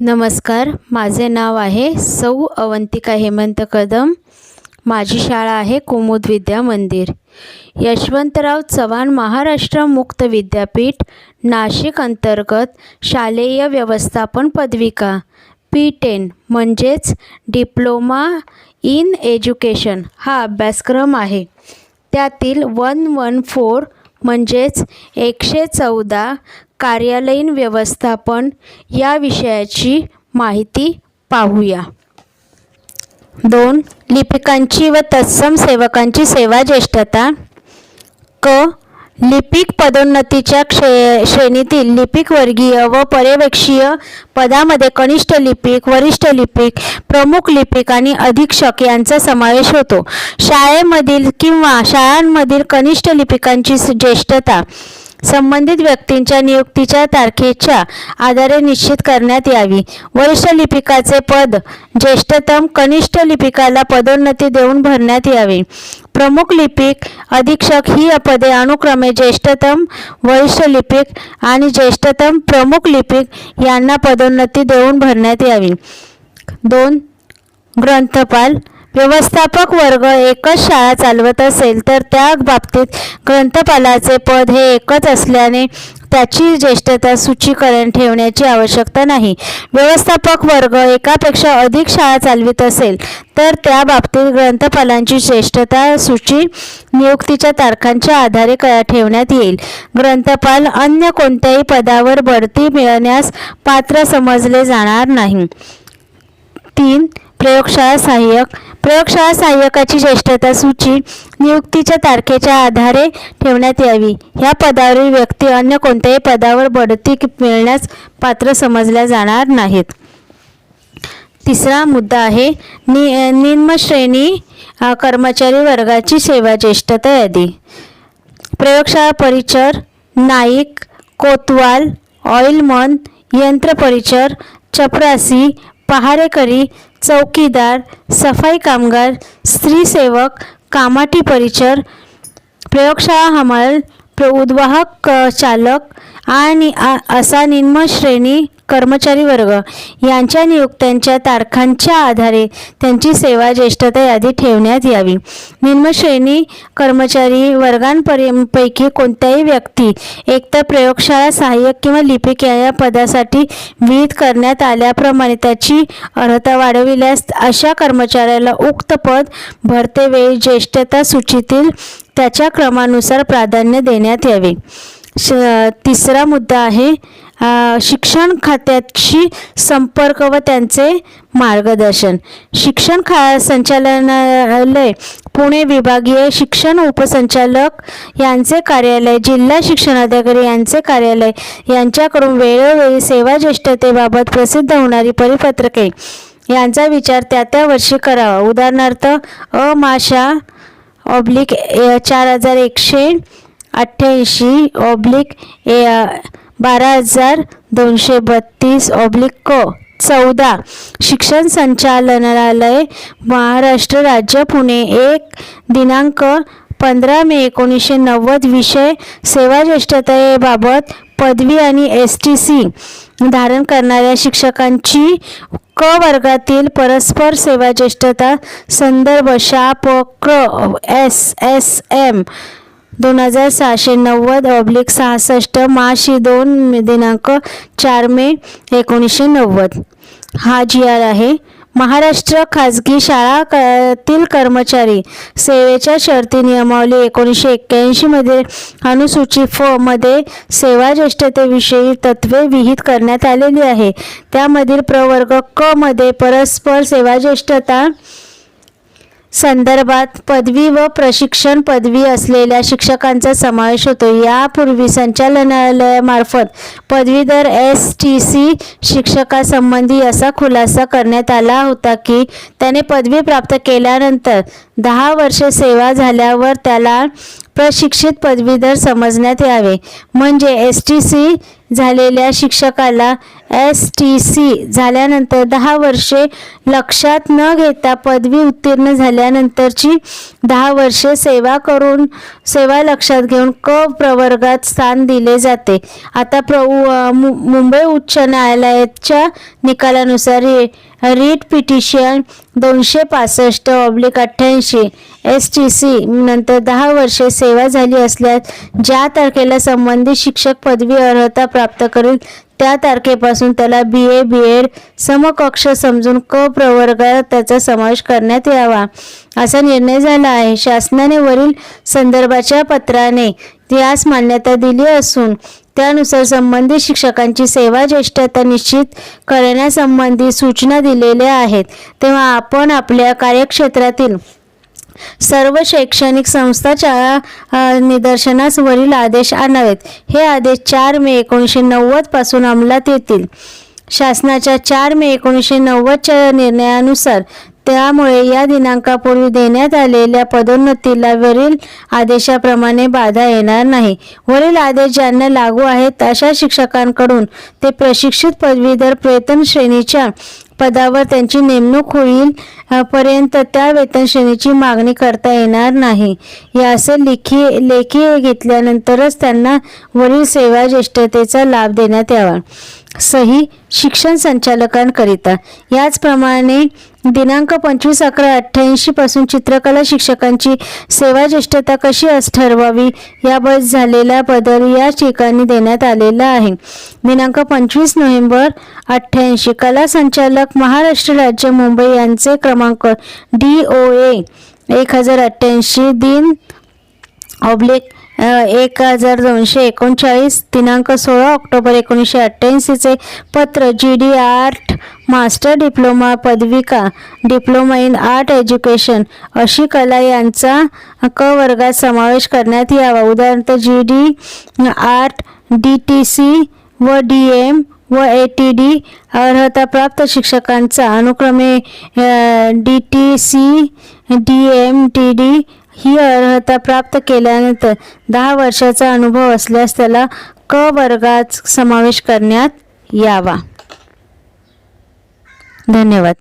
नमस्कार, माझे नाव आहे सौ अवंतिका हेमंत कदम. माझी शाळा आहे कुमुद विद्या मंदिर. यशवंतराव चव्हाण महाराष्ट्र मुक्त विद्यापीठ नाशिक अंतर्गत शालेय व्यवस्थापन पदविका P10 म्हणजेच डिप्लोमा इन एज्युकेशन हा अभ्यासक्रम आहे. त्यातील 114 म्हणजेच 114 कार्यालयीन व्यवस्थापन या विषयाची माहिती पाहूया. 2. लिपिकांची व तत्सम सेवकांची सेवा ज्येष्ठता. क. लिपिक पदोन्नतीच्या श्रेणीतील लिपिक वर्गीय व पर्यवेक्षीय पदामध्ये कनिष्ठ लिपिक, वरिष्ठ लिपिक, प्रमुख लिपिक आणि अधीक्षक यांचा समावेश होतो. शाळेमधील किंवा शाळांमधील कनिष्ठ लिपिकांची ज्येष्ठता संबंधित व्यक्तींच्या नियुक्तीच्या तारखेच्या आधारे निश्चित करण्यात यावी. वरिष्ठ लिपिकाचे पद ज्येष्ठतम कनिष्ठ लिपिकाला पदोन्नती देऊन भरण्यात यावे. प्रमुख लिपिक, अधीक्षक ही पदे अनुक्रमे ज्येष्ठतम वरिष्ठ लिपिक आणि ज्येष्ठतम प्रमुख लिपिक यांना पदोन्नती देऊन भरण्यात यावी. 2. ग्रंथपाल. व्यवस्थापक वर्ग एकच शाळा चालवत असेल तर त्या बाबतीत ग्रंथपालाचे पद हे एकच असल्याने त्याची ज्येष्ठता सूचीकरण ठेवण्याची आवश्यकता नाही. व्यवस्थापक वर्ग एकापेक्षा अधिक शाळा चालवित असेल तर त्या बाबतीत ग्रंथपालांची ज्येष्ठता सूची नियुक्तीच्या तारखांच्या आधारे ठेवण्यात येईल. ग्रंथपाल अन्य कोणत्याही पदावर बढती मिळण्यास पात्र समजले जाणार नाही. 3. प्रयोगशाळा सहाय्यक. प्रयोगशाळा सहाय्यकाची ज्येष्ठता सूची नियुक्तीच्या तारखेच्या आधारे ठेवण्यात यावी. ह्या पदावरील व्यक्ती अन्य कोणत्याही पदावर बढती मिळण्यास पात्र समजल्या जाणार नाहीत. तिसरा मुद्दा आहे निम्नश्रेणी कर्मचारी वर्गाची सेवा ज्येष्ठता यादी. प्रयोगशाळा परिचर, नाईक, कोतवाल, ऑइलमन, यंत्रपरिचर, चपरासी, पहारेकरी, चौकीदार, सफाई कामगार, स्त्री सेवक, कामाठी परिचर, प्रयोगशाळा हमाल, उद्वाहक चालक आणि असा निम्नश्रेणी कर्मचारी वर्ग यांच्या नियुक्त्यांच्या तारखांच्या आधारे त्यांची सेवा ज्येष्ठता यादी ठेवण्यात यावी. निम्नश्रेणी कर्मचारी वर्गांपैकी कोणत्याही व्यक्ती एकतर प्रयोगशाळा सहाय्यक किंवा लिपिक या पदासाठी विहित करण्यात आल्याप्रमाणे त्याची अर्हता वाढविल्यास अशा कर्मचाऱ्याला उक्त पद भरते वेळी ज्येष्ठता सूचीतील त्याच्या क्रमानुसार प्राधान्य देण्यात यावे. तिसरा मुद्दा आहे शिक्षण खात्याशी संपर्क व त्यांचे मार्गदर्शन. शिक्षण संचालनालय पुणे विभागीय शिक्षण उपसंचालक यांचे कार्यालय, जिल्हा शिक्षणाधिकारी यांचे कार्यालय यांच्याकडून वेळोवेळी सेवा ज्येष्ठतेबाबत प्रसिद्ध होणारी परिपत्रके यांचा विचार त्या वर्षी करावा. उदाहरणार्थ अ.मा.शा. / 4188/12232/क. 14. शिक्षण संचालनालय महाराष्ट्र राज्य पुणे 1 दिनांक 15 मे 1990. विषय सेवा ज्येष्ठतेबाबत पदवी आणि STC धारण करणाऱ्या शिक्षकांची क वर्गातील परस्पर सेवा ज्येष्ठता. संदर्भ शा.प.क्र. SSM 2690/66. माशी 2 दिनांक 4 मे 1990. हा GR आहे. महाराष्ट्र खाजगी शाळातील कर्मचारी सेवेच्या शर्ती नियमावली 1981 मध्ये अनुसूची फ मध्ये सेवा ज्येष्ठतेविषयी तत्त्वे विहित करण्यात आलेली आहे. त्यामधील प्रवर्ग क मध्ये परस्पर सेवा ज्येष्ठता संदर्भात पदवी व प्रशिक्षण पदवी असलेल्या शिक्षकांचा समावेश होतो. यापूर्वी संचालनालयामार्फत पदवीधर STC शिक्षकासंबंधी असा खुलासा करण्यात आला होता की त्याने पदवी प्राप्त केल्यानंतर 10 वर्षे सेवा झाल्यावर त्याला प्रशिक्षित पदवीधर समजण्यात यावे. म्हणजे STC झालेल्या शिक्षकाला STC झाल्यानंतर 10 वर्षे लक्षात न घेता पदवी उत्तीर्ण झाल्यानंतरची 10 वर्षे सेवा लक्षात घेऊन क प्रवर्गात स्थान दिले जाते. आता मुंबई उच्च न्यायालयाच्या निकालानुसार रीट पिटिशन 265/88 STC नंतर 10 वर्षे सेवा झाली असल्यास ज्या तारखेला संबंधित शिक्षक पदवी अर्हता प्राप्त करेल त्या तारखेपासून त्याला BA BEd समकक्ष समजून क प्रवर्गात त्याचा समावेश करण्यात यावा असा निर्णय झाला आहे. शासनाने वरील संदर्भाच्या पत्राने यास मान्यता दिली असून त्यानुसार संबंधित शिक्षकांची सेवा ज्येष्ठता निश्चित करण्यासंबंधी सूचना दिलेल्या आहेत. तेव्हा आपण आपल्या कार्यक्षेत्रातील सर्व शैक्षणिक संस्थांच्या निदर्शनास वरील आदेश आणावेत. हे आदेश 4 मे 1990 पासून अंमलात येतील. शासनाच्या 4 मे 1990च्या निर्णयानुसार त्यामुळे या दिनांकापूर्वी देण्यात आलेल्या पदोन्नतीला वरील आदेशाप्रमाणे बाधा येणार नाही. वरील आदेश ज्यांना लागू आहेत अशा शिक्षकांकडून ते प्रशिक्षित पदवीधर वेतन श्रेणीच्या पदावर त्यांची नेमणूक होईल पर्यंत त्या वेतन श्रेणीची मागणी करता येणार नाही. या असे लेखी घेतल्यानंतरच त्यांना वरील सेवा ज्येष्ठतेचा लाभ देण्यात यावा. सही शिक्षण संचालकांकरिता. याचप्रमाणे दिनांक 25/11/88 पासून चित्रकला शिक्षकांची सेवा ज्येष्ठता कशी ठरवावी याबाबत झालेला बदल या ठिकाणी देण्यात आलेला आहे. दिनांक 25 नोव्हेंबर 88 कला संचालक महाराष्ट्र राज्य मुंबई यांचे क्रमांक DOA 1088 दिन/1239 दिनांक 16 ऑक्टोबर 1988 चे पत्र GD आर्ट मास्टर डिप्लोमा पदविका डिप्लोमा इन आर्ट एज्युकेशन अशी कला यांचा क वर्गात समावेश करण्यात यावा. उदाहरणार्थ GD आर्ट DTC व DM व ATD अर्हताप्राप्त शिक्षकांचा अनुक्रमे DTC DM TD ही अर्हता प्राप्त केल्यानंतर 10 वर्षाचा अनुभव असल्यास त्याला क वर्गात समावेश करण्यात यावा. धन्यवाद.